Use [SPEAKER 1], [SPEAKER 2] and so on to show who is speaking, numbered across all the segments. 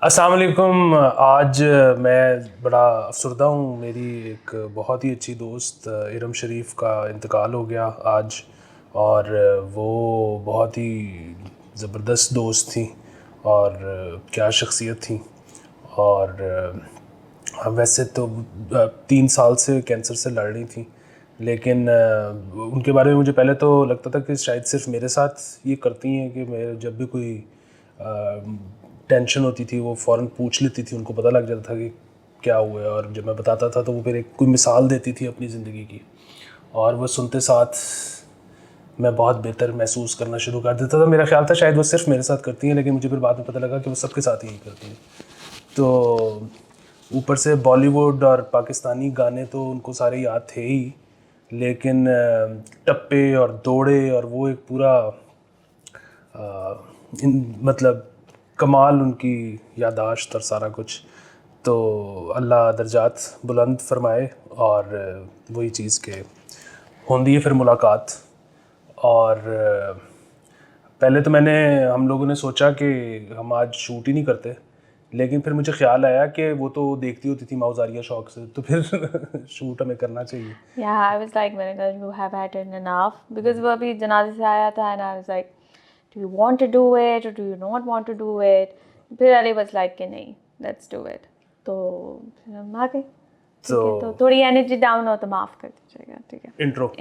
[SPEAKER 1] अस्सलाम वालेकुम। आज मैं बड़ा अफसरदा हूँ। मेरी एक बहुत ही अच्छी दोस्त इरम शरीफ का इंतकाल हो गया आज, और वो बहुत ही ज़बरदस्त दोस्त थी और क्या शख्सियत थी। और वैसे तो 3 साल से कैंसर से लड़ रही थी, लेकिन उनके बारे में मुझे पहले तो लगता था कि शायद सिर्फ मेरे साथ ये करती हैं कि मैं जब भी कोई टेंशन होती थी वो फ़ौरन पूछ लेती थी, उनको पता लग जाता था कि क्या हुआ है। और जब मैं बताता था तो वो फिर एक कोई मिसाल देती थी अपनी ज़िंदगी की, और वो सुनते साथ मैं बहुत बेहतर महसूस करना शुरू कर देता था। मेरा ख्याल था शायद वो सिर्फ मेरे साथ करती हैं, लेकिन मुझे फिर बाद में पता लगा कि वो सबके साथ यही करती हैं। तो ऊपर से बॉलीवुड और पाकिस्तानी गाने तो उनको सारे याद थे ही, लेकिन टप्पे और दौड़े और वो एक पूरा मतलब कमाल उनकी यादाश्त और सारा कुछ। तो अल्लाह दर्जात बुलंद फरमाए। और वही चीज़ के होंदी है फिर मुलाकात। और पहले तो हम लोगों ने सोचा कि हम आज शूट ही नहीं करते, लेकिन फिर मुझे ख्याल आया कि वो तो देखती होती थी माउज़ारिया शौक से, तो फिर शूट हमें करना चाहिए।
[SPEAKER 2] Yeah, I was like, मैंने कहा you have had it enough, because वो अभी जनाजे से आया था and I was like, do you want to do it or do you not want to do it? फिर अली was like कि नहीं, let's do it. तो फिर हम आ गए। ठीक है, तो थोड़ी एनर्जी डाउन हो तो माफ़ कर दीजिएगा। ठीक है, intro.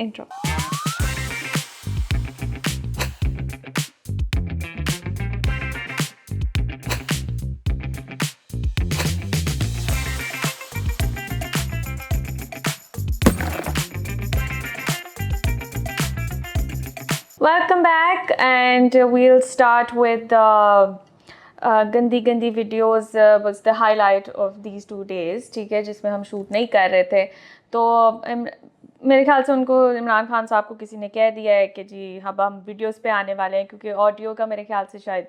[SPEAKER 2] Welcome back, and we'll start with गंदी videos was the highlight of these 2 days. ठीक है, जिसमें हम शूट नहीं कर रहे थे। तो मेरे ख्याल से उनको इमरान खान साहब को किसी ने कह दिया है कि जी अब हम वीडियोस पे आने वाले हैं, क्योंकि ऑडियो का मेरे ख्याल से शायद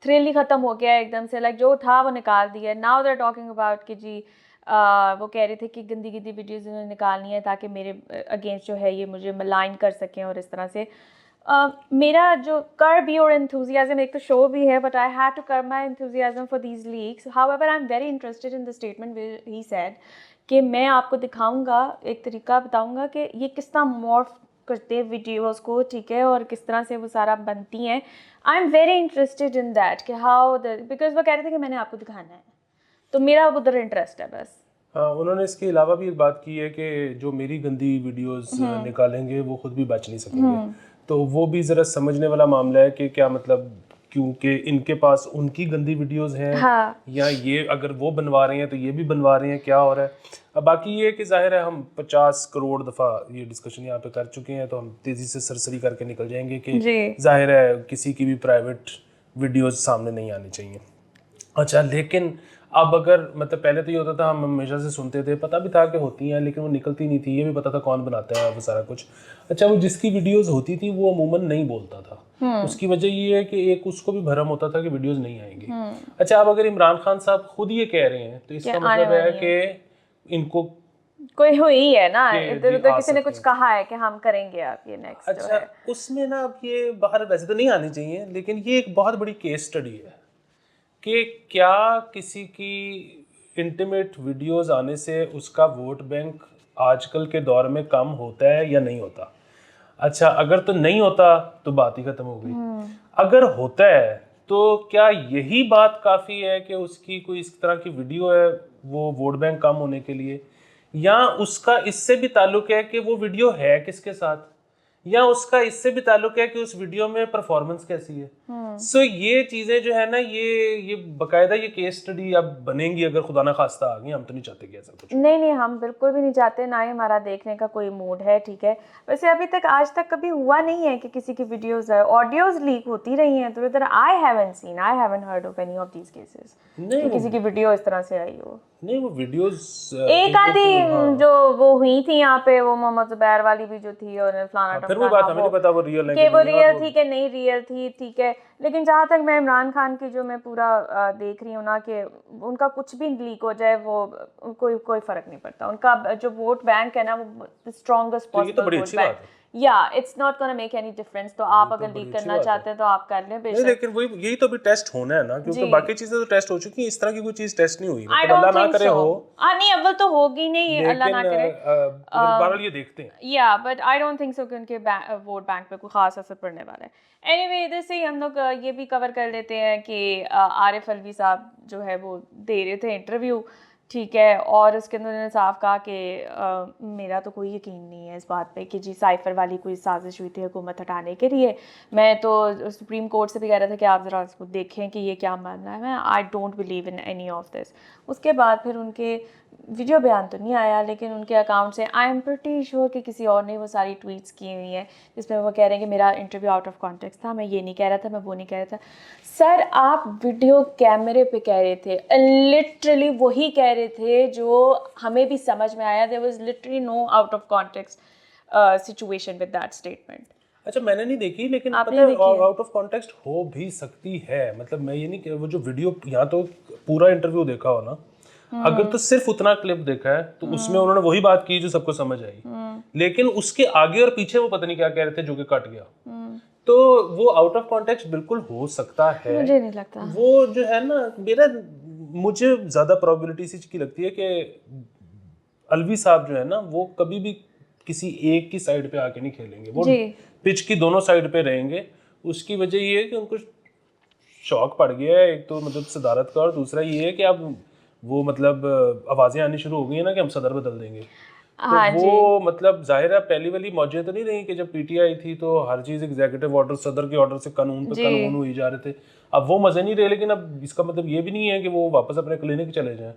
[SPEAKER 2] थ्रिल ही ख़त्म हो गया है एकदम से। लाइक जो था वो निकाल दिया। Now they are talking about कि जी वो कह रहे थे कि गंदी वीडियोस इन्होंने निकालनी है ताकि मेरे अगेंस्ट जो है ये मुझे मलाइन कर सकें और इस तरह से। मेरा जो कर्ब योर एंथुजियाज्म, एक तो शो भी है, but I had to curb my enthusiasm for these leaks. However I am very interested in the statement he said कि मैं आपको दिखाऊंगा, एक तरीका बताऊंगा कि ये किस तरह मॉर्फ करते हैं वीडियोज़ को, ठीक है, और किस तरह से वो सारा बनती हैं। आई am very interested in that कि हाउ द, बिकॉज वो कह रहे थे कि मैंने आपको दिखाना है, तो मेरा उधर इंटरेस्ट है बस।
[SPEAKER 1] हाँ, उन्होंने इसके अलावा भी एक बात की है कि जो मेरी गंदी वीडियोस निकालेंगे वो खुद भी बच नहीं सकेंगे। तो वो भी ज़रा समझने वाला मामला है कि क्या मतलब, क्योंकि इनके पास उनकी गंदी वीडियोस हैं,
[SPEAKER 2] हाँ,
[SPEAKER 1] या ये अगर वो बनवा रहे हैं तो ये भी बनवा रहे हैं, क्या हो रहा है। अब बाकी ये है कि ज़ाहिर है हम 50 करोड़ दफ़ा ये डिस्कशन यहाँ पे कर चुके हैं, तो हम तेज़ी से सरसरी करके निकल जाएंगे कि ज़ाहिर है किसी की भी प्राइवेट वीडियोस सामने नहीं आनी चाहिए। अच्छा, लेकिन अब अगर मतलब पहले तो ये होता था, हम हमेशा से सुनते थे, पता भी था कि होती हैं, लेकिन वो निकलती नहीं थी, ये भी पता था कौन बनाता है वो सारा कुछ। अच्छा, वो जिसकी वीडियोस होती थी वो अमूमन नहीं बोलता था। उसकी वजह ये है कि एक उसको भी भरम होता था कि वीडियोस नहीं आएंगी। अच्छा, अब अगर इमरान खान साहब खुद ये कह रहे हैं तो इसका मतलब है कि इनको
[SPEAKER 2] कोई हुई है ना, इधर उधर किसी ने कुछ कहा है कि हम करेंगे आप ये नेक्स्ट।
[SPEAKER 1] अच्छा, उसमें ना अब ये बाहर वैसे तो नहीं आनी चाहिए, लेकिन ये एक बहुत बड़ी केस स्टडी है कि क्या किसी की इंटीमेट वीडियोस आने से उसका वोट बैंक आजकल के दौर में कम होता है या नहीं होता। अच्छा, अगर तो नहीं होता तो बात ही खत्म हो गई। अगर होता है तो क्या यही बात काफ़ी है कि उसकी कोई इस तरह की वीडियो है वो वोट बैंक कम होने के लिए, या उसका इससे भी ताल्लुक है कि वो वीडियो है किसके साथ, या उसका इससे भी ताल्लुक है कि उस वीडियो में परफॉर्मेंस कैसी है। सो ये चीज़ें जो है ना, ये बाकायदा ये केस स्टडी अब बनेंगी, अगर खुदा ना खास्ता आ गई। हम तो नहीं चाहते कि ऐसा कुछ।
[SPEAKER 2] नहीं, हम बिल्कुल भी नहीं चाहते, ना ही हमारा देखने का कोई मूड है। ठीक है, वैसे अभी तक आज तक कभी हुआ नहीं है कि किसी की वीडियोस ऑडियोज लीक होती रही हैं, तो इधर I haven't heard of any of these cases कि किसी की वीडियो इस तरह से आई हो।
[SPEAKER 1] नहीं, वो वीडियोस
[SPEAKER 2] एक आधी जो वो हुई थी यहाँ पे, वो मोहम्मद जुबैर वाली भी जो थी, और फलाना
[SPEAKER 1] फिर वो बात हमें नहीं पता वो रियल है
[SPEAKER 2] कि वो रियल थी कि नहीं रियल थी। ठीक है, लेकिन जहाँ तक मैं इमरान खान की जो मैं पूरा देख रही हूँ ना, कि उनका कुछ भी लीक हो जाए वो कोई फ़र्क नहीं पड़ता। उनका जो वोट बैंक है ना, वो strongest possible vote bank, yeah, it's not going to make any difference. तो आप अगर लीक करना चाहते हैं तो आप कर लें बेशक.
[SPEAKER 1] लेकिन वही यही तो अभी टेस्ट होना है ना, क्योंकि बाकी चीजें तो टेस्ट हो चुकी हैं, इस तरह की कोई चीज टेस्ट नहीं हुई.
[SPEAKER 2] I
[SPEAKER 1] मतलब
[SPEAKER 2] don't
[SPEAKER 1] अल्लाह ना
[SPEAKER 2] think
[SPEAKER 1] करे
[SPEAKER 2] so.
[SPEAKER 1] हो.
[SPEAKER 2] नहीं अव्वल तो होगी नहीं, अल्लाह ना करे.
[SPEAKER 1] बहरहाल ये देखते हैं.
[SPEAKER 2] Yeah, but I don't think so कि उनके वोट बैंक पे कोई खास असर पड़ने वाला है. Anyway, इधर से ही हम लोग ये भी कवर कर लेते हैं कि आरिफ अलवी साहब जो है वो दे रहे थे इंटरव्यू, ठीक है, और उसके अंदर उन्होंने साफ कहा कि मेरा तो कोई यकीन नहीं है इस बात पे कि जी साइफर वाली कोई साजिश हुई थी हुकूमत हटाने के लिए. मैं तो सुप्रीम कोर्ट से भी कह रहा था कि आप ज़रा इसको देखें कि ये क्या मामला है. मैं I don't believe in any of this. उसके बाद फिर उनके वीडियो बयान तो नहीं आया, लेकिन उनके अकाउंट से आई एम प्रीटी श्योर कि किसी और ने वो सारी ट्वीट्स की हुई हैं जिसमें वो कह रहे हैं कि मेरा इंटरव्यू आउट ऑफ कॉन्टेक्स्ट था, मैं ये नहीं कह रहा था, मैं वो नहीं कह रहा था. सर आप वीडियो कैमरे पे कह रहे थे, लिटरली वही कह रहे थे जो हमें भी समझ में आया. There was literally no out of context situation with that statement.
[SPEAKER 1] अच्छा मैंने नहीं देखी, लेकिन पता है आउट ऑफ कॉन्टेक्स्ट हो भी सकती है. मतलब मैं ये नहीं कि वो जो वीडियो यहाँ तो पूरा इंटरव्यू देखा हो ना, अगर तो सिर्फ उतना क्लिप देखा है तो उसमें उन्होंने वही बात की जो सबको समझ आई, लेकिन उसके आगे और पीछे वो पता नहीं क्या कह रहे थे जो कि कट गया. तो वो आउट ऑफ कॉन्टेक्स्ट बिल्कुल हो सकता है.
[SPEAKER 2] मुझे नहीं लगता.
[SPEAKER 1] वो जो है ना, मुझे ज्यादा प्रोबेबिलिटी इसी की लगती है कि अलवी साहब जो है ना वो कभी भी किसी एक की साइड पे आके नहीं खेलेंगे. वो पिच की दोनों साइड पे रहेंगे. उसकी वजह ये है कि उनको शौक पड़ गया है, एक तो मतलब सदारत का, और दूसरा ये है कि अब वो मतलब आवाजें आनी शुरू हो गई है ना कि हम सदर बदल देंगे. तो वो मतलब जाहिर है पहली वाली मौजें तो नहीं रही कि जब पीटीआई थी तो हर चीज एग्जीक्यूटिव ऑर्डर, सदर के ऑर्डर से कानून पे कानून हुई जा रहे थे. अब वो मजे नहीं रहे, लेकिन अब इसका मतलब ये भी नहीं है कि वो वापस अपने क्लिनिक चले जाएं.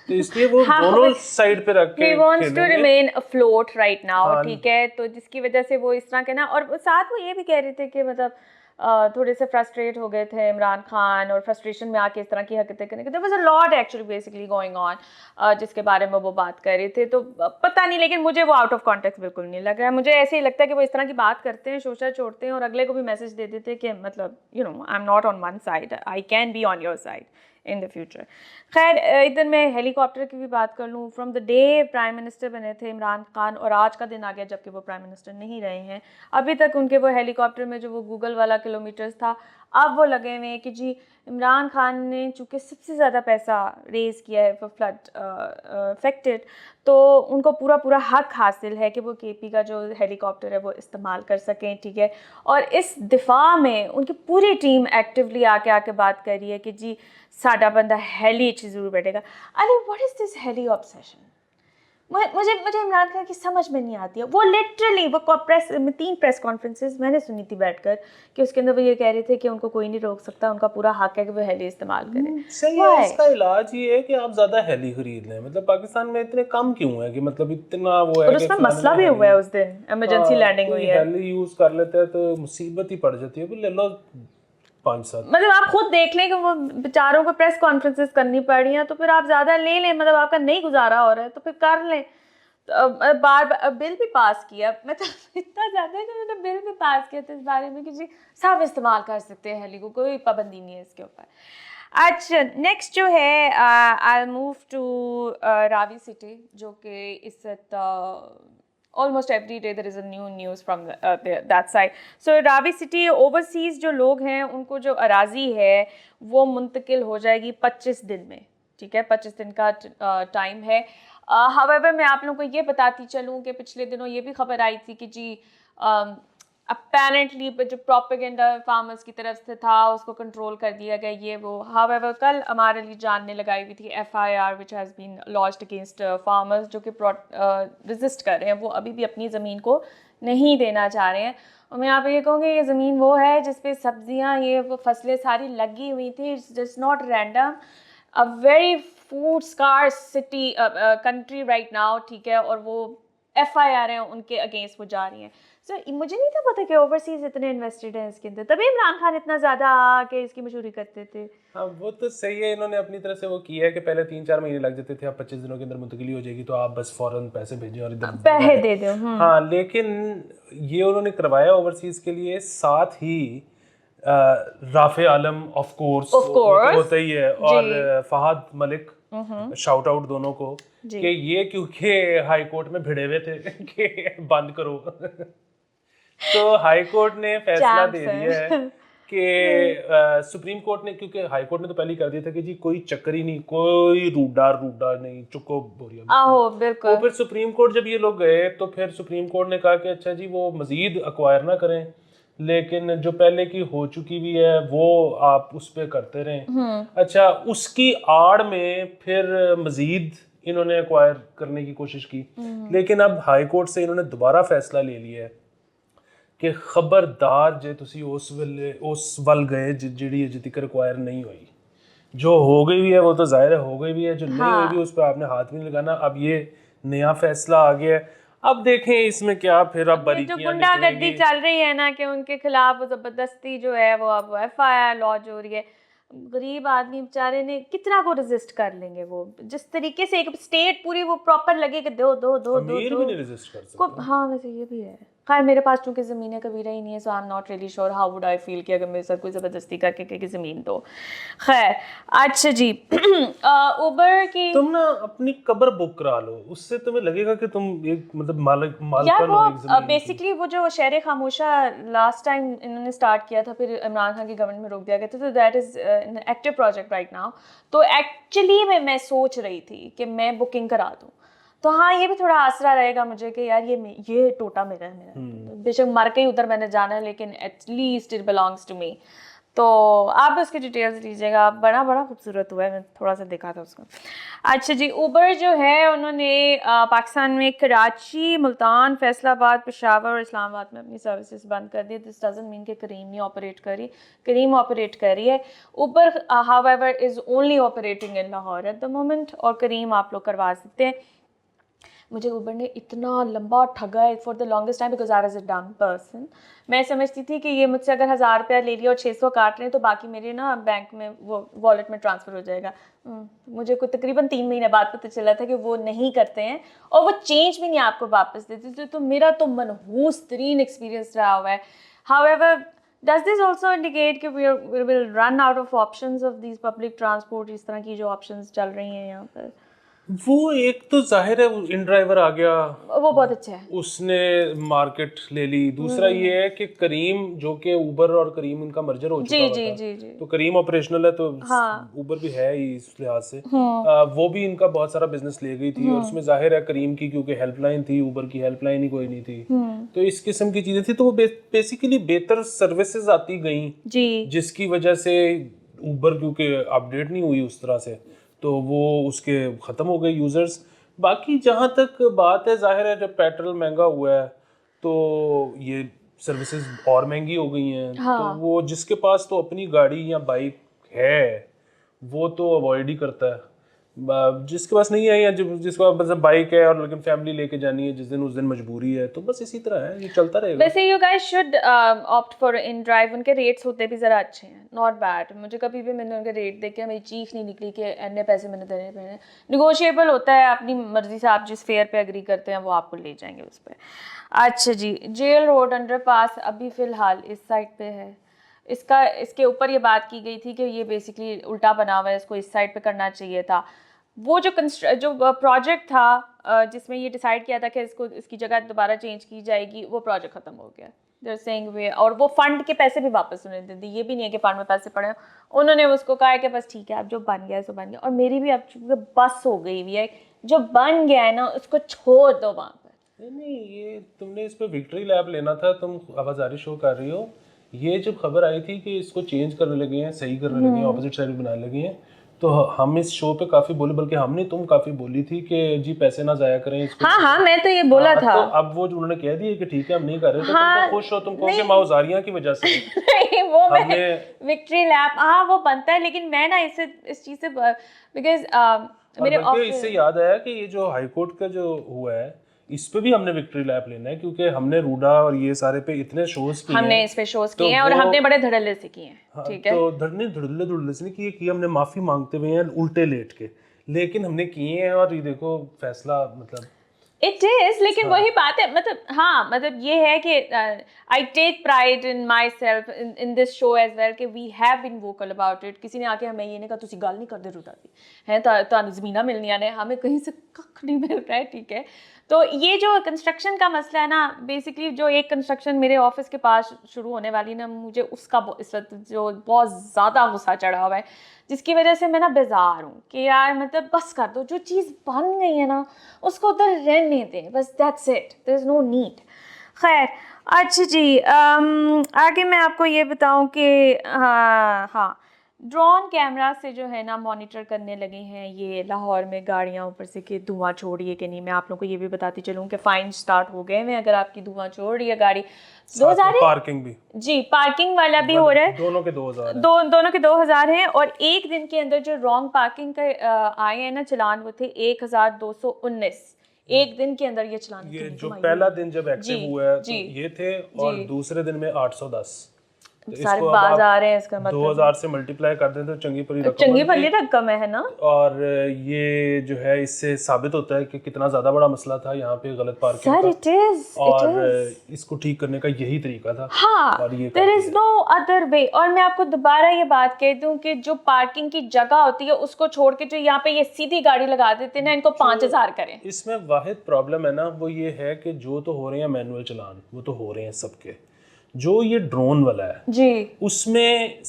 [SPEAKER 1] तो इसलिए वो दोनों साइड पे रख के
[SPEAKER 2] he wants to remain afloat right now. ठीक है, तो जिसकी वजह से वो इस तरह के ना, और साथ वो ये भी कह रहे थे कि मतलब थोड़े से फ्रस्ट्रेट हो गए थे इमरान खान, और फ्रस्ट्रेशन में आके इस तरह की हरकतें करने के there was a lot actually basically going on जिसके बारे में वो बात कर रहे थे. तो पता नहीं, लेकिन मुझे वो आउट ऑफ कॉन्टेक्स्ट बिल्कुल नहीं लग रहा है. मुझे ऐसे ही लगता है कि वो इस तरह की बात करते हैं, शोशा छोड़ते हैं और अगले को भी मैसेज दे देते हैं कि मतलब you know I am not on one side, I can be on your side in the future. खैर इधर मैं हेलीकॉप्टर की भी बात कर लूँ. From the day prime minister बने थे इमरान खान, और आज का दिन आ गया जबकि वो प्राइम मिनिस्टर नहीं रहे हैं, अभी तक उनके वो हेलीकॉप्टर में जो वो गूगल वाला किलोमीटर्स था, अब वो लगे हुए हैं कि जी इमरान खान ने चूँकि सबसे ज़्यादा पैसा रेज़ किया है फॉर फ्लड अफेक्टेड, तो उनको पूरा पूरा हक हासिल है कि वो केपी का जो हेलीकॉप्टर है वो इस्तेमाल कर सकें. ठीक है, और इस दिफा में उनकी पूरी टीम एक्टिवली आके बात कर रही है कि जी साडा बंदा हेली ज़रूर बैठेगा. अरे what is this Haley obsession? मुझे इमरान खान की समझ में नहीं आती है. वो लिटरली वो 3 प्रेस कॉन्फ्रेंसेस मैंने सुनी थी बैठकर कि उसके अंदर वो ये कह रहे थे कि उनको कोई नहीं रोक सकता, उनका पूरा हक है कि वो हेली इस्तेमाल करें.
[SPEAKER 1] सही है, इसका इलाज ये है कि आप ज़्यादा हेली खरीद लें. मतलब पाकिस्तान में इतने कम क्यों है कि मतलब इतना वो है,
[SPEAKER 2] और उसमें मसला भी हुआ है उस दिन, इमरजेंसी लैंडिंग हुई है.
[SPEAKER 1] हेली यूज़ कर लेते हैं तो मुसीबत ही पड़ जाती है. ले लो 5-7. मतलब
[SPEAKER 2] आप खुद देख लें कि वो बेचारों को प्रेस कॉन्फ्रेंसेस करनी पड़ रही हैं, तो फिर आप ज़्यादा ले लें. मतलब आपका नहीं गुजारा हो रहा है तो फिर कर लें. तो बार बिल भी पास किया, मतलब इतना ज़्यादा है कि उन्होंने बिल भी पास किया था इस बारे में कि जी सब इस्तेमाल कर सकते हैं हेली को, कोई पाबंदी नहीं है इसके ऊपर. अच्छा नेक्स्ट जो है I move to Ravi city, जो कि इस almost every day there is a new news from that side. So Ravi city overseas जो लोग हैं उनको जो अराज़ी है वो मुंतकिल हो जाएगी 25 दिन में. ठीक है, 25 दिन का टाइम है. हावेवर मैं आप लोगों को ये बताती चलूँ कि पिछले दिनों ये भी खबर आई थी कि जी अपेरेंटली जो प्रोपेगेंडा फार्मर्स की तरफ से था उसको कंट्रोल कर दिया गया ये वो. हावेवर कल हमारे लिए जान ने लगाई हुई थी FIR which has been launched against farmers जो कि रेजिस्ट कर रहे हैं, वो अभी भी अपनी ज़मीन को नहीं देना चाह रहे हैं. और मैं यहाँ पे ये कहूँगी ये ज़मीन वो है जिस पे सब्जियाँ ये वो फसलें सारी लगी हुई थी. It's just not random, a very food scarce city country right now. ठीक है, और वो FIR हैं उनके अगेंस्ट वो जा रही हैं. सो मुझे नहीं था पता कि ओवरसीज इतने इन्वेस्टेड हैं इसके अंदर, तभी इमरान खान इतना ज़्यादा आके इसकी मशहूरी करते थे.
[SPEAKER 1] हाँ वो तो सही है, इन्होंने अपनी तरफ से वो किया है कि पहले 3-4 महीने लग जाते थे, अब 25 दिनों के अंदर मुंतकिली हो जाएगी तो आप बस फौरन पैसे भेजें और इधर
[SPEAKER 2] पैसे दे दो.
[SPEAKER 1] हाँ, लेकिन ये उन्होंने करवाया ओवरसीज के लिए. साथ ही राफे आलम ऑफ कोर्स होता ही है, और फहद मलिक, शाउट आउट दोनों को कि ये क्योंकि हाई कोर्ट में भिड़े हुए थे कि बंद करो. تو ہائی کورٹ نے فیصلہ دے دیا ہے کہ سپریم کورٹ نے, کیونکہ ہائی کورٹ نے تو پہلے ہی کر دیا تھا کہ جی کوئی چکر ہی نہیں, کوئی روڈا نہیں, چکو بوریا.
[SPEAKER 2] بالکل.
[SPEAKER 1] تو پھر سپریم کورٹ جب یہ لوگ گئے تو پھر سپریم کورٹ نے کہا کہ اچھا جی وہ مزید ایکوائر نہ کریں, لیکن جو پہلے کی ہو چکی بھی ہے وہ آپ اس پہ کرتے رہیں. اچھا, اس کی آڑ میں پھر مزید انہوں نے ایکوائر کرنے کی کوشش کی, لیکن اب ہائی کورٹ سے انہوں نے دوبارہ فیصلہ لے لیا ہے کہ خبردار جے تسی اس ول گئے جڑی اجے تک ایکوائر نہیں ہوئی. جو ہو گئی بھی ہے وہ تو ظاہر ہے ہو گئی بھی ہے, جو نہیں ہوئی بھی اس پہ آپ نے ہاتھ بھی نہیں لگانا. اب یہ نیا فیصلہ آ گیا ہے, اب دیکھیں اس میں کیا پھر اب باریکیاں
[SPEAKER 2] جو گنڈا گردی چل رہی ہے نا کہ ان کے خلاف زبردستی جو ہے وہ اب ایف آئی آر لاج ہو رہی ہے. غریب آدمی بیچارے نے کتنا کو رزسٹ کر لیں گے, وہ جس طریقے سے ایک اسٹیٹ پوری وہ پراپر لگے کہ دو دو دو دو
[SPEAKER 1] امیر بھی نہیں ریزسٹ کر سکتا.
[SPEAKER 2] ہاں ویسے یہ بھی ہے. خیر میرے پاس چونکہ زمینیں کبھی رہی نہیں ہے, so I am not really sure how would I feel کہ اگر میرے ساتھ کوئی زبردستی کر کے کہ زمین دو. خیر اچھا جی, اوبر کی
[SPEAKER 1] تم نا اپنی قبر بک کرا لو, اس سے تمہیں لگے گا کہ تم ایک مطلب مالکن
[SPEAKER 2] یار
[SPEAKER 1] ہو ایک
[SPEAKER 2] وہ
[SPEAKER 1] زمین.
[SPEAKER 2] بیسکلی وہ جو شہر خاموشہ لاسٹ ٹائم انہوں نے سٹارٹ کیا تھا, پھر عمران خان کی گورنمنٹ میں روک دیا گیا تھا, تو that is an active project right now. تو ایکچولی میں سوچ رہی تھی کہ میں بکنگ کرا دوں, تو ہاں یہ بھی تھوڑا آسرا رہے گا مجھے کہ یار یہ ٹوٹا میرا ہے, میرا بے شک مر کے ہی ادھر میں نے جانا ہے, لیکن at least it belongs to me. تو آپ اس کی ڈیٹیلز لیجیے گا, بڑا خوبصورت ہوا ہے, میں تھوڑا سا دیکھا تھا اس کو. اچھا جی, اوبر جو ہے انہوں نے پاکستان میں کراچی, ملتان, فیصل آباد, پشاور اور اسلام آباد میں اپنی سروسز بند کر دی. دس ڈزنٹ مین کہ کریم نہیں آپریٹ کر رہی, کریم آپریٹ کر رہی ہے. Uber however is only operating in Lahore at the moment, اور کریم آپ لوگ کروا سکتے ہیں. مجھے اوبر نے اتنا لمبا ٹھگا ہے for the longest time because I was a dumb person. میں سمجھتی تھی کہ یہ مجھ سے اگر 1000 روپیہ لے لیا اور 600 کاٹ رہے ہیں تو باقی میرے نا بینک میں وہ والیٹ میں ٹرانسفر ہو جائے گا. مجھے کوئی تقریباً 3 مہینے بعد پتہ چلا تھا کہ وہ نہیں کرتے ہیں, اور وہ چینج بھی نہیں آپ کو واپس دیتے. تو میرا تو منحوس ترین ایکسپیرینس رہا ہوا ہے. However does this also indicate کہ we will run out of options of these public transport, اس طرح کی جو آپشنز چل رہی ہیں یہاں پر.
[SPEAKER 1] وہ ایک تو ظاہر ہے ان ڈرائیور آ گیا,
[SPEAKER 2] وہ بہت اچھا ہے,
[SPEAKER 1] اس نے مارکیٹ لے لی. دوسرا یہ ہے کہ کریم, جو کہ اوبر اور کریم ان کا مرجر ہو چکا ہوا تھا, تو کریم آپریشنل ہے تو اوبر بھی ہے ہی اس لحاظ سے, وہ بھی ان کا بہت سارا بزنس لے گئی تھی. اور اس میں ظاہر ہے کریم کی کیونکہ ہیلپ لائن تھی, اوبر کی ہیلپ لائن ہی کوئی نہیں تھی, تو اس قسم کی چیزیں تھیں. تو وہ بیسیکلی بہتر سروسز آتی گئیں, جس کی وجہ سے اوبر کیونکہ اپڈیٹ نہیں ہوئی اس طرح سے, تو وہ اس کے ختم ہو گئے یوزرز. باقی جہاں تک بات ہے, ظاہر ہے جب پیٹرول مہنگا ہوا ہے تو یہ سروسز اور مہنگی ہو گئی ہیں. تو وہ جس کے پاس تو اپنی گاڑی یا بائک ہے وہ تو اوائڈ ہی کرتا ہے, جس کے پاس نہیں ہے یا جس کے پاس بائک ہے اور لیکن فیملی لے کے جانی ہے جس دن اس دن مجبوری ہے, تو بس اسی طرح ہے, یہ چلتا رہے گا.
[SPEAKER 2] ویسے you guys should opt for InDrive. ان کے ریٹس ہوتے بھی ذرا اچھے ہیں, ناٹ بیڈ. مجھے کبھی بھی میں نے ان کے ریٹ دیکھے, میری چیخ نہیں نکلی کہ اتنے پیسے میں نے دینے پڑے. نیگوشیبل ہوتا ہے, اپنی مرضی سے آپ جس فیئر پہ اگری کرتے ہیں وہ آپ کو لے جائیں گے اس پہ. اچھا جی, جیل روڈ انڈر پاس ابھی فی الحال اس سائڈ پہ ہے. اس کے اوپر یہ بات کی گئی تھی کہ یہ بیسکلی الٹا بنا ہوا ہے, اس کو اس سائڈ پہ کرنا چاہیے تھا. وہ جو پروجیکٹ تھا جس میں یہ ڈیسائیڈ کیا تھا کہ اس کی جگہ دوبارہ چینج کی جائے گی, وہ پروجیکٹ ختم ہو گیا. دیر سینگ وے, اور وہ فنڈ کے پیسے بھی واپس انہوں نے دے دی. یہ بھی نہیں ہے کہ فنڈ میں پیسے پڑے, انہوں نے اس کو کہا ہے کہ بس ٹھیک ہے اب جو بن گیا ہے سو بن گیا. اور میری بھی اب چونکہ بس ہو گئی ہوئی ہے, جو بن گیا ہے نا اس کو چھوڑ دو وہاں پر.
[SPEAKER 1] نہیں, یہ تم نے اس پہ وکٹری لیب لینا تھا, تم آوازاری شو کر رہی ہو. یہ جب خبر آئی تھی کہ اس کو چینج کرنے لگے ہیں, صحیح کرنے لگے ہیں, اپوزٹ سائڈ بنانے لگے ہیں, تو ہم اس شو پہ کافی بولے, بلکہ ہم نے تم کافی بولی تھی کہ جی پیسے نہ ضائع کریں اس کو.
[SPEAKER 2] ہاں میں تو یہ بولا تھا.
[SPEAKER 1] تو اب وہ جو انہوں نے کہہ دیا کہ ٹھیک ہے ہم نہیں کر رہے, تو تم تو خوش ہو, تم کہو کہ ماؤزاریاں کی وجہ سے
[SPEAKER 2] وہ وکٹری لیب, ہاں وہ بنتا ہے, لیکن میں نا اس چیز سے بیکاز میرے
[SPEAKER 1] اس سے یاد آیا کہ یہ جو ہائی کورٹ کا جو ہوا ہے اس پہ بھی ہم نے وکٹری لیپ لینا ہے, کیونکہ ہم نے روڈا اور یہ سارے پہ اتنے شوز کیے ہیں,
[SPEAKER 2] ہم نے اس پہ شوز کیے ہیں اور ہم نے بڑے دھڑلے سے کیے ہیں. ٹھیک ہے,
[SPEAKER 1] تو دھڑلے سے نہیں کیے, کہ ہم نے معافی مانگتے ہوئے ہیں الٹے لیٹ کے, لیکن ہم نے کیے ہیں. اور یہ دیکھو فیصلہ, مطلب
[SPEAKER 2] It is, लेकिन वही बात है, मतलब हाँ, मतलब ये है कि I take pride in myself in this show as well कि we have been vocal about it. किसी ने आके हमें ये नहीं कहा तुसी गल नहीं करदे रुदा दी है तानू ज़मीनां मिलनियां ने, हमें कहीं से कख नहीं मिल रहा है, ठीक है। तो ये जो कंस्ट्रक्शन का मसला है ना, बेसिकली जो एक कंस्ट्रक्शन मेरे ऑफिस के पास शुरू होने वाली ना, मुझे उसका इस वक्त जो बहुत ज़्यादा गुस्सा चढ़ा हुआ है, जिसकी वजह से मैं ना बेजार हूँ कि यार मतलब बस कर दो, जो चीज़ बन गई है ना उसको उधर रहने दें बस, that's it, there is no need. खैर अच्छा जी, आगे मैं आपको ये बताऊँ कि हाँ, ड्रोन कैमरा से जो है ना मॉनिटर करने लगे हैं ये लाहौर में गाड़ियाँ ऊपर से कि धुआं छोड़ रही है कि नहीं। मैं आप लोगों को ये भी बताती चलूँ कि फ़ाइन स्टार्ट हो गए हैं अगर आपकी धुआं छोड़ रही है गाड़ी। 2000
[SPEAKER 1] पार्किंग भी,
[SPEAKER 2] जी पार्किंग वाला भी हो रहा है,
[SPEAKER 1] दोनों के 2000
[SPEAKER 2] दोनों के 2000 हैं। और एक दिन के अंदर जो रॉन्ग पार्किंग का आए हैं ना चलान, वो थे 1219 एक दिन के अंदर। ये चलान
[SPEAKER 1] ये जो पहला दिन जब एक्टिव हुआ है तो ये थे, और दूसरे दिन में 810, तो
[SPEAKER 2] सारे बाज आ रहे हैं, इसका मतलब
[SPEAKER 1] 2000 से मल्टीप्लाई कर दें तो चंगी भली
[SPEAKER 2] रकम है ना।
[SPEAKER 1] और ये जो है इससे साबित होता है कि कितना ज़्यादा बड़ा मसला था यहाँ पे गलत पार्किंग का,
[SPEAKER 2] इट इज,
[SPEAKER 1] और इसको ठीक करने का यही तरीका था।
[SPEAKER 2] हाँ,
[SPEAKER 1] और ये
[SPEAKER 2] there is no other way. और मैं आपको दोबारा ये बात कह दूं कि जो पार्किंग की जगह होती है उसको छोड़ के जो यहाँ पे ये सीधी गाड़ी लगा देते हैं ना, इनको 5000 करें।
[SPEAKER 1] इसमें वाहिद प्रॉब्लम है ना वो ये है कि जो तो हो रहे हैं मैनुअल चलान, वो तो हो रहे हैं सबके, जो ये ड्रोन वाला है
[SPEAKER 2] जी
[SPEAKER 1] उसमें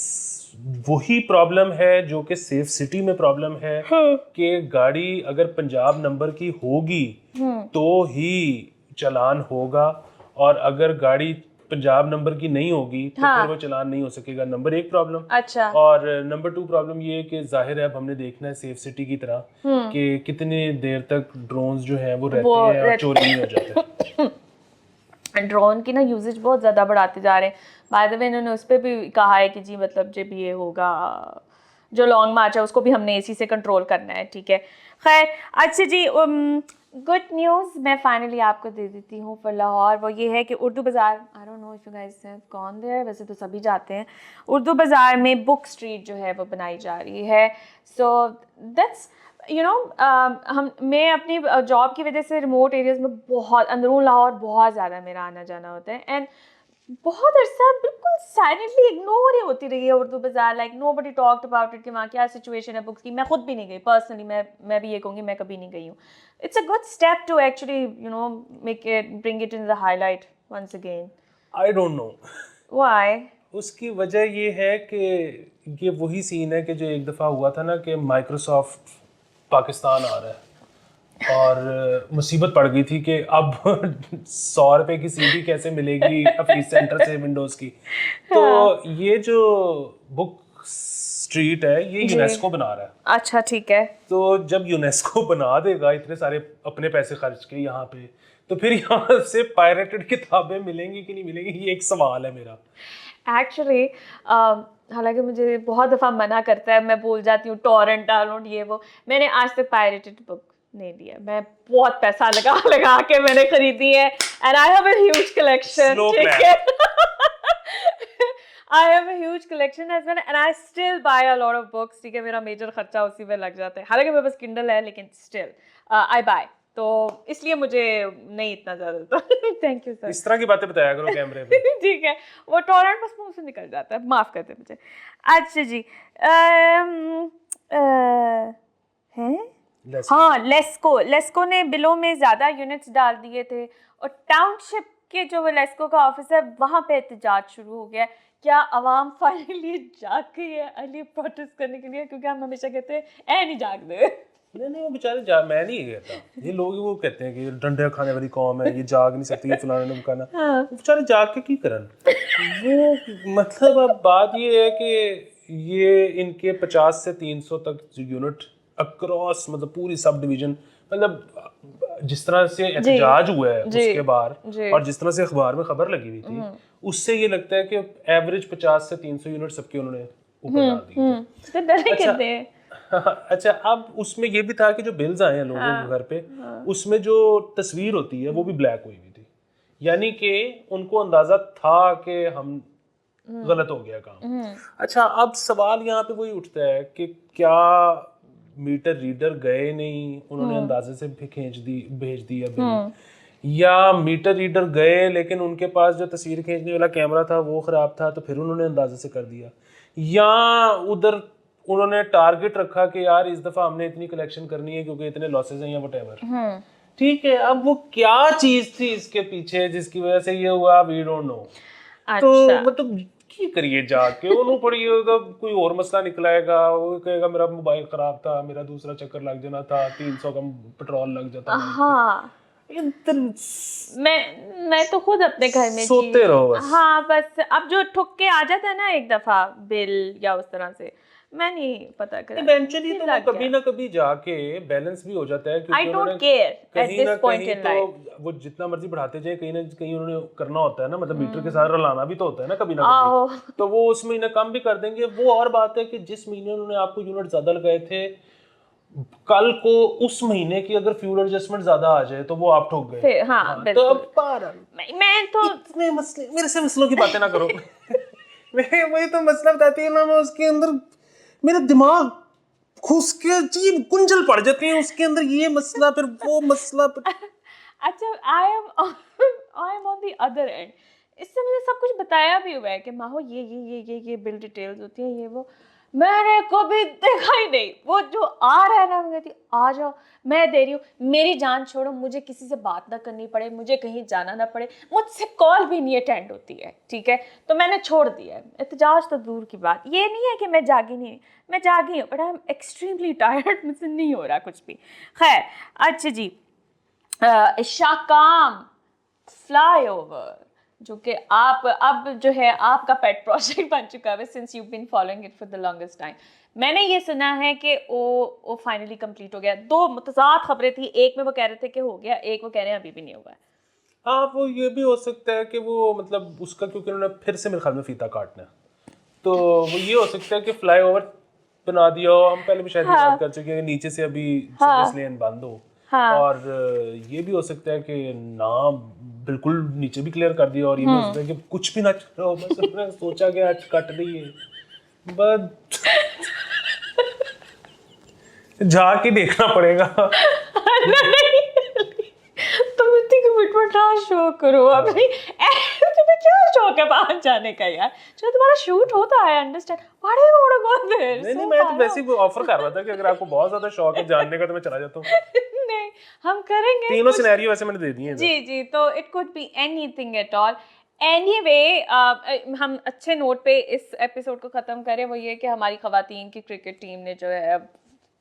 [SPEAKER 1] वही प्रॉब्लम है जो कि सेफ सिटी में प्रॉब्लम है कि गाड़ी अगर पंजाब नंबर की होगी तो ही चलान होगा, और अगर गाड़ी पंजाब नंबर की नहीं होगी तो फिर वो चलान नहीं हो सकेगा। Number 1 problem.
[SPEAKER 2] अच्छा।
[SPEAKER 1] और नंबर 2 प्रॉब्लम ये है कि जाहिर है अब हमने देखना है सेफ सिटी की तरह कि कितनी देर तक ड्रोन्स जो हैं वो रहते हैं और चोरी नहीं हो जाते।
[SPEAKER 2] ड्रोन की ना यूजेज बहुत ज़्यादा बढ़ाते जा रहे हैं। बाय द वे इन्होंने उस पर भी कहा है कि जी मतलब जब ये होगा जो लॉन्ग मार्च है उसको भी हमने एसी से कंट्रोल करना है, ठीक है। खैर अच्छा जी, गुड न्यूज़ मैं फाइनली आपको दे देती हूँ फॉर लाहौर। वो ये है कि Urdu Bazaar, I don't know if you guys have gone there, वैसे तो सभी जाते हैं, उर्दू बाज़ार में बुक स्ट्रीट जो है वो बनाई जा रही है। सो दैट्स यू नो, मैं अपनी जॉब की वजह से रिमोट एरियाज़ में बहुत, अंदरून लाहौर बहुत ज़्यादा मेरा आना जाना होता है, एंड बहुत अरसा बिल्कुल साइलेंटली इग्नोर ही होती रही है उर्दू बाज़ार। Like nobody talked about it कि वहाँ क्या सिचुएशन है बुक्स की। मैं खुद भी नहीं गई पर्सनली, मैं भी ये कहूँगी मैं कभी नहीं गई हूँ। It's a good step to actually you know make it, bring it in the highlight once again.
[SPEAKER 1] I don't know
[SPEAKER 2] why.
[SPEAKER 1] उसकी वजह ये है कि ये वही सीन है कि जो एक दफ़ा हुआ था ना कि माइक्रोसॉफ्ट पाकिस्तान आ रहा है और मुसीबत पड़ गई थी कि अब 100 रुपए की सीडी कैसे मिलेगी ऑफिस सेंटर से विंडोज़ की। तो ये जो बुक स्ट्रीट है ये यूनेस्को बना रहा है।
[SPEAKER 2] अच्छा ठीक है।
[SPEAKER 1] तो जब यूनेस्को बना देगा इतने सारे अपने पैसे खर्च के यहाँ पे, तो फिर यहाँ से पायरेटेड किताबें मिलेंगी कि नहीं मिलेंगी, ये एक सवाल है मेरा।
[SPEAKER 2] एक्चुअली हालांकि मुझे बहुत दफ़ा मना करता है, मैं भूल जाती हूँ टॉरेंट डाउनलोड ये वो, मैंने आज तक पायरेटेड बुक नहीं लिया। मैं बहुत पैसा लगा के मैंने खरीदी है, and I have a huge collection, ठीक है। I have a huge collection as well and I still buy a lot of books, ठीक है। मेरा मेजर खर्चा उसी में लग जाता है, हालांकि मेरे पास किंडल है लेकिन still I buy, तो इसलिए मुझे नहीं इतना ज़्यादा था। Thank you sir.
[SPEAKER 1] इस तरह की बातें बताया करो कैमरे पे।
[SPEAKER 2] ठीक है, वो टॉरेंट बस मुंह से निकल जाता है, माफ़ कर दे मुझे। अच्छा जी, हैं हाँ, लेस्को ने बिलों में ज़्यादा यूनिट्स डाल दिए थे और टाउनशिप के जो लेस्को का ऑफिस है वहाँ पे एहतजाज शुरू हो गया। क्या आवाम फाइनली जाग गई है अली प्रोटेस्ट करने के लिए? क्योंकि हम हमेशा कहते हैं ऐ नहीं जाग दे।
[SPEAKER 1] नहीं वो बेचारे मैं नहीं कहता, ये लोग वो कहते हैं कि डंडे खाने वाली कौम है, ये जाग नहीं सकती, ये फलाना ने बुकाना।
[SPEAKER 2] हाँ।
[SPEAKER 1] वो बेचारे जाग के की करन वो, मतलब अब बात ये है कि ये इनके 50 से 300 तक यूनिट अक्रॉस मतलब पूरी सब डिवीजन, मतलब जिस तरह से एहतजाज हुआ है उसके बाद और जिस तरह से अखबार में खबर लगी हुई थी उससे ये लगता है कि एवरेज 50 से 300 यूनिट सबके उन्होंने ऊपर डाल दिए। अच्छा, अब उसमें ये भी था कि जो बिल्स आए हैं लोगों के घर पे, उसमें जो तस्वीर होती है वो भी ब्लैक हुई हुई थी, यानी कि उनको अंदाजा था कि हम गलत हो गया काम। अच्छा, अब सवाल यहाँ पे वही उठता है कि क्या मीटर रीडर गए नहीं, उन्होंने अंदाजे से भी भेज दिया बिल, या मीटर रीडर गए लेकिन उनके पास जो तस्वीर खींचने वाला कैमरा था वो ख़राब था तो फिर उन्होंने अंदाजे से कर दिया, या उधर उन्होंने टारगेट रखा कि यार इस दफ़ा हमने इतनी कलेक्शन करनी है क्योंकि इतने लॉसेस हैं या व्हाटएवर। ठीक है, अब वो क्या चीज़ थी इसके पीछे जिसकी वजह से ये हुआ, वी डोंट नो। तो मतलब की करिए जाके उन्होंने पढ़िएगा, कोई और मसला निकलाएगा, वो कहेगा मेरा मोबाइल खराब था, मेरा दूसरा चक्कर लग जाना था, 300 का पेट्रोल लग जाता।
[SPEAKER 2] हाँ मैं तो खुद अपने घर में
[SPEAKER 1] सोते रहो बस।
[SPEAKER 2] हाँ बस अब जो ठुक के आ जाता है ना एक दफा बिल या उस तरह से, मैं नहीं पता करा,
[SPEAKER 1] इवेंचुअली तो वो कभी ना कभी जाके बैलेंस भी हो जाता है क्योंकि उन्होंने कहीं ना कहीं तो वो जितना मर्जी बढ़ाते जाए कहीं ना कहीं उन्होंने करना होता है ना, मतलब मीटर के साथ रलाना भी तो होता है ना कभी ना कभी, तो वो उस महीने कम भी कर देंगे। वो और बात है कि जिस महीने उन्होंने आपको यूनिट ज्यादा लगाए थे, कल को उस महीने की अगर फ्यूल एडजस्टमेंट ज्यादा आ जाए तो वो आप ठोक गए।
[SPEAKER 2] हाँ,
[SPEAKER 1] तो अब
[SPEAKER 2] मैं तो
[SPEAKER 1] इतने मसले, मेरे से मसलों की बातें ना करो। मैं वही तो मसला बताती है ना, मैं उसके अंदर मेरा दिमाग घुस के अजीब गुंजल पड़ जाती है उसके अंदर, ये मसला फिर वो मसला फिर।
[SPEAKER 2] अच्छा I am on the other and, इससे मुझे सब कुछ बताया भी हुआ है कि माहो ये बिल डिटेल्स होती है, ये वो मैंने कभी देखा ही नहीं। वो जो आ रहा है ना, मैं कहती आ जाओ, मैं दे रही हूँ, मेरी जान छोड़ो, मुझे किसी से बात ना करनी पड़े, मुझे कहीं जाना ना पड़े, मुझसे कॉल भी नहीं अटेंड होती है, ठीक है, तो मैंने छोड़ दिया है। एहतजाज तो दूर की बात, ये नहीं है कि मैं जागी नहीं, मैं जागी हूँ but I am extremely tired, मुझसे नहीं हो रहा कुछ भी। खैर अच्छा जी, शाकाम फ्लाई ओवर, जो कि आप अब जो है आपका पेट प्रोजेक्ट बन चुका है since you been following it for the longest time. मैंने ये सुना है कि वो फाइनली कंप्लीट हो गया। दो मुतज़ाद खबरें थी, एक में वो कह रहे थे कि हो गया, एक वो कह रहे हैं अभी भी नहीं हुआ है।
[SPEAKER 1] हाँ वो ये भी हो सकता है कि वो मतलब उसका क्योंकि उन्होंने फिर से मेरे ख्याल में फीता काटना है, तो वो ये हो सकता है कि फ्लाई ओवर बना दिया हो। हम पहले भी शायद ये बात कर चुके हैं, नीचे से अभी सर्विस लेन बंद हो, और ये भी हो सकता है कि ना बिल्कुल नीचे भी क्लियर कर दिया, और ये भी हो सकता है कि कुछ भी ना चल रहा हो, बस हमने सोचा कि आज कट रही है, बस जाके देखना पड़ेगा।
[SPEAKER 2] तुम इतनी कमिटमेंट ना शो करो अपनी, तुम्हें क्या शौक है बाहर जाने का यार? जो तुम्हारा शूट होता है, understand, what do you want to go there?
[SPEAKER 1] नहीं मैं तो वैसे ही ऑफर कर रहा था कि अगर आपको बहुत ज्यादा शौक है जानने का तो मैं चला जाता हूँ।
[SPEAKER 2] नहीं हम करेंगे,
[SPEAKER 1] तीनों सिनेरियो वैसे मैंने दे दिए हैं।
[SPEAKER 2] जी तो it could be anything at all. Anyway हम अच्छे नोट पे इस एपिसोड को ख़त्म करें, वो ये कि हमारी ख़वातीन की क्रिकेट टीम ने जो है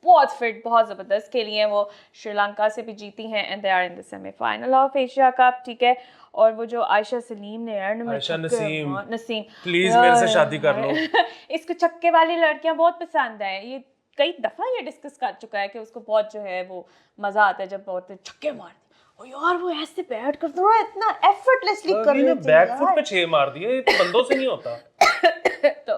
[SPEAKER 2] बहुत फिट, बहुत ज़बरदस्त खेली हैं, वो श्रीलंका से भी जीती हैं and they are in the semifinal of Asia cup, ठीक है। और वो जो आयशा सलीम ने एंड में नसीम
[SPEAKER 1] प्लीज मेरे से शादी कर लो।
[SPEAKER 2] इसको छक्के वाली लड़कियां बहुत पसंद है, ये कई दफ़ा ये डिस्कस कर चुका है कि उसको बहुत जो है वो मज़ा आता है जब बहुत छक्के मार, और यार वो ऐसे बैट करता है इतना एफर्टलेसली कर लेती है,
[SPEAKER 1] बैक फुट पे 6 मार दिए, ये तो बंदों से नहीं होता।
[SPEAKER 2] तो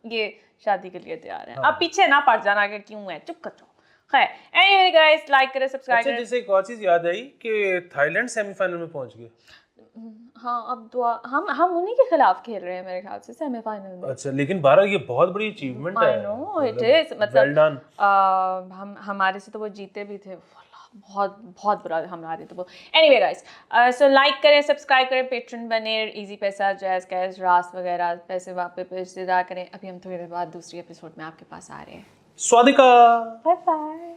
[SPEAKER 2] ये शादी के लिए तैयार है। अब पीछे ना पड़ जाना कि क्यों है, चुप कर जाओ। खैर एनीवे गाइस, लाइक करें, सब्सक्राइब करें।
[SPEAKER 1] जैसे एक और चीज याद आई कि थाईलैंड सेमीफाइनल में पहुंच गए।
[SPEAKER 2] हाँ अब दुआ, हम उन्हीं के खिलाफ खेल रहे हैं मेरे ख्याल से सेमीफाइनल में।
[SPEAKER 1] अच्छा लेकिन 12 ये बहुत बड़ी अचीवमेंट है।
[SPEAKER 2] आई नो इट इज, मतलब हम हमारे से तो वो जीते भी थे, बहुत बहुत बुरा हमारे तो वो। एनीवे गाइस, सो लाइक करें, सब्सक्राइब करें, पेट्रन बने, इजी पैसा, जैज़ कैश, रास वगैरह पैसे वापस अदा करें। अभी हम थोड़ी देर बाद दूसरी एपिसोड में आपके पास आ रहे हैं।
[SPEAKER 1] स्वादिका,
[SPEAKER 2] बाय बाय।